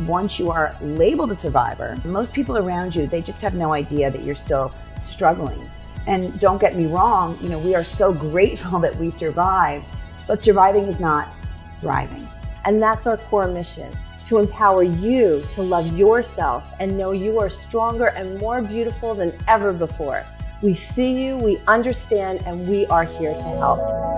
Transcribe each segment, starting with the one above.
once you are labeled a survivor, most people around you, they just have no idea that you're still struggling. And don't get me wrong, we are so grateful that we survived, but surviving is not thriving. And that's our core mission, to empower you to love yourself and know you are stronger and more beautiful than ever before. We see you, we understand, and we are here to help.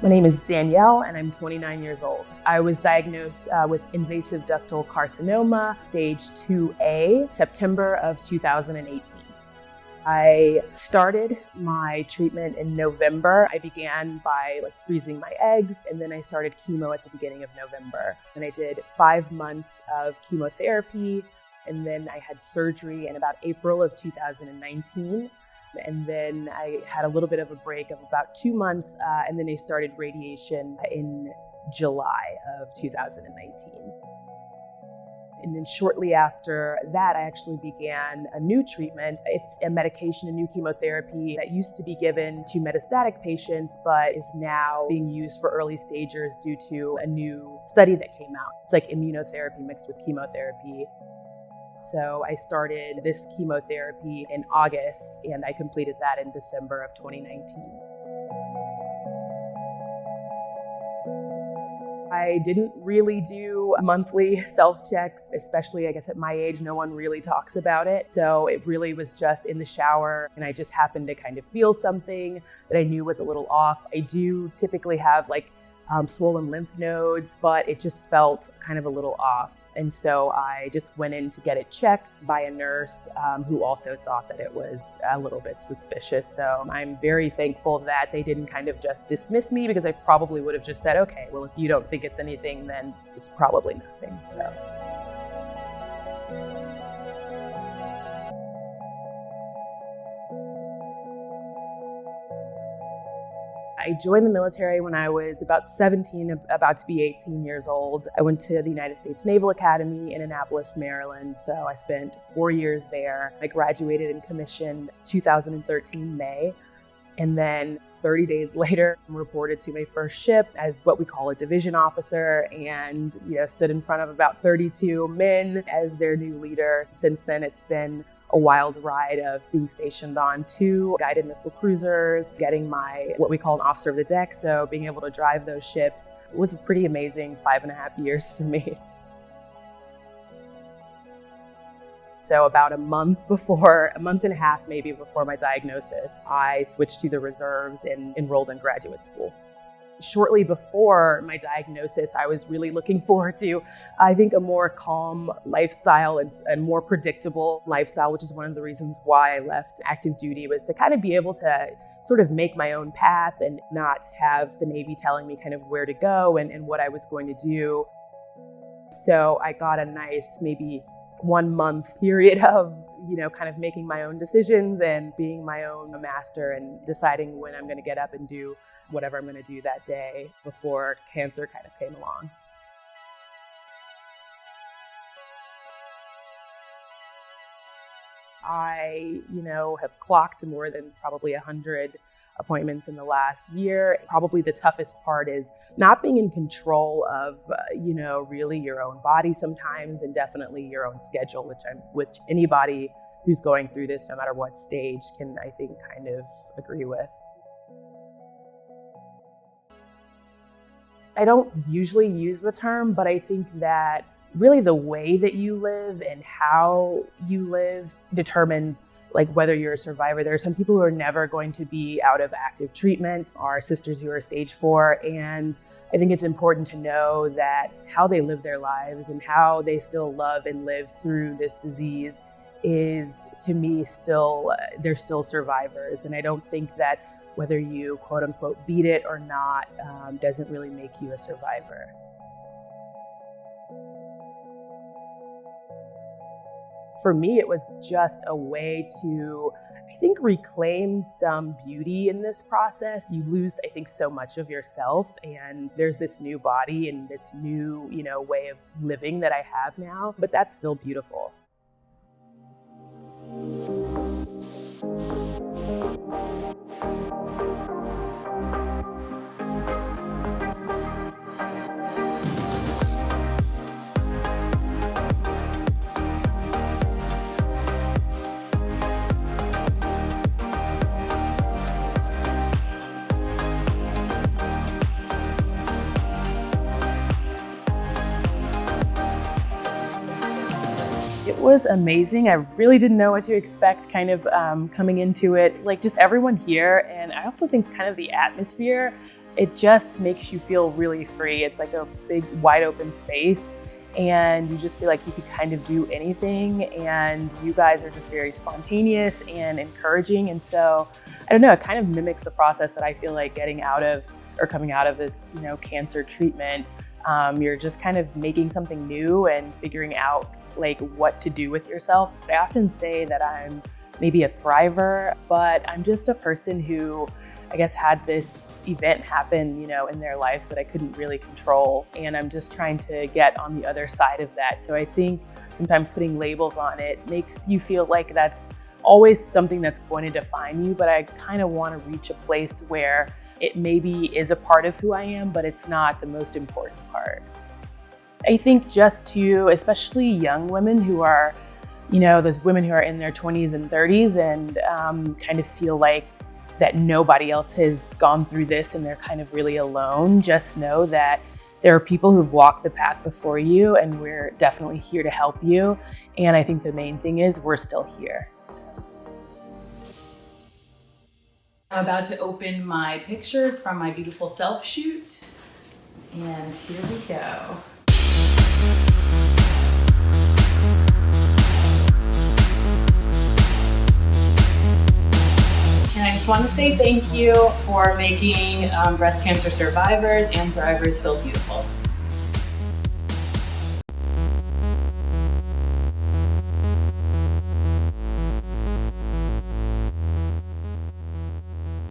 My name is Danielle and I'm 29 years old. I was diagnosed with invasive ductal carcinoma, stage 2A, September of 2018. I started my treatment in November. I began by freezing my eggs, and then I started chemo at the beginning of November. And I did 5 months of chemotherapy, and then I had surgery in about April of 2019. And then I had a little bit of a break of about 2 months, and then I started radiation in July of 2019. And then shortly after that, I actually began a new treatment. It's a medication, a new chemotherapy that used to be given to metastatic patients, but is now being used for early stagers due to a new study that came out. It's like immunotherapy mixed with chemotherapy. So I started this chemotherapy in August, and I completed that in December of 2019. I didn't really do monthly self-checks, especially I guess at my age, no one really talks about it. So it really was just in the shower, and I just happened to kind of feel something that I knew was a little off. I do typically have swollen lymph nodes, but it just felt kind of a little off. And so I just went in to get it checked by a nurse who also thought that it was a little bit suspicious. So I'm very thankful that they didn't kind of just dismiss me, because I probably would have just said, okay, well, if you don't think it's anything, then it's probably nothing. So. I joined the military when I was about 17, about to be 18 years old. I went to the United States Naval Academy in Annapolis, Maryland. So I spent 4 years there. I graduated and commissioned 2013 May. And then 30 days later, I'm reported to my first ship as what we call a division officer, and stood in front of about 32 men as their new leader. Since then, it's been a wild ride of being stationed on 2 guided missile cruisers, getting my what we call an officer of the deck, so being able to drive those ships. It was a pretty amazing 5.5 years for me. So about a month and a half maybe before my diagnosis, I switched to the reserves and enrolled in graduate school. Shortly before my diagnosis, I was really looking forward to, I think, a more calm lifestyle and more predictable lifestyle, which is one of the reasons why I left active duty, was to kind of be able to sort of make my own path and not have the Navy telling me kind of where to go and what I was going to do. So I got a nice maybe 1 month period of, kind of making my own decisions and being my own master and deciding when I'm going to get up and do whatever I'm going to do that day before cancer kind of came along. I, have clocked more than probably 100 appointments in the last year. Probably the toughest part is not being in control of, really your own body sometimes, and definitely your own schedule, which anybody who's going through this, no matter what stage, can, I think, kind of agree with. I don't usually use the term, but I think that really the way that you live and how you live determines whether you're a survivor. There are some people who are never going to be out of active treatment, our sisters who are stage 4. And I think it's important to know that how they live their lives and how they still love and live through this disease is, to me, they're still survivors. And I don't think that whether you quote unquote beat it or not doesn't really make you a survivor. For me, it was just a way to, I think, reclaim some beauty in this process. You lose, I think, so much of yourself, and there's this new body and this new, way of living that I have now, but that's still beautiful. It was amazing. I really didn't know what to expect kind of coming into it. Like just everyone here, and I also think kind of the atmosphere, it just makes you feel really free. It's like a big wide open space and you just feel like you could kind of do anything, and you guys are just very spontaneous and encouraging. And so, I don't know, it kind of mimics the process that I feel like getting out of or coming out of this, cancer treatment. You're just kind of making something new and figuring out like what to do with yourself. I often say that I'm maybe a thriver, but I'm just a person who I guess had this event happen, in their lives that I couldn't really control. And I'm just trying to get on the other side of that. So I think sometimes putting labels on it makes you feel like that's always something that's going to define you. But I kind of want to reach a place where it maybe is a part of who I am, but it's not the most important part. I think just to, especially young women who are, those women who are in their 20s and 30s and kind of feel like that nobody else has gone through this and they're kind of really alone, just know that there are people who've walked the path before you, and we're definitely here to help you. And I think the main thing is we're still here. I'm about to open my pictures from my beautiful self shoot, and here we go. And I just want to say thank you for making breast cancer survivors and thrivers feel beautiful.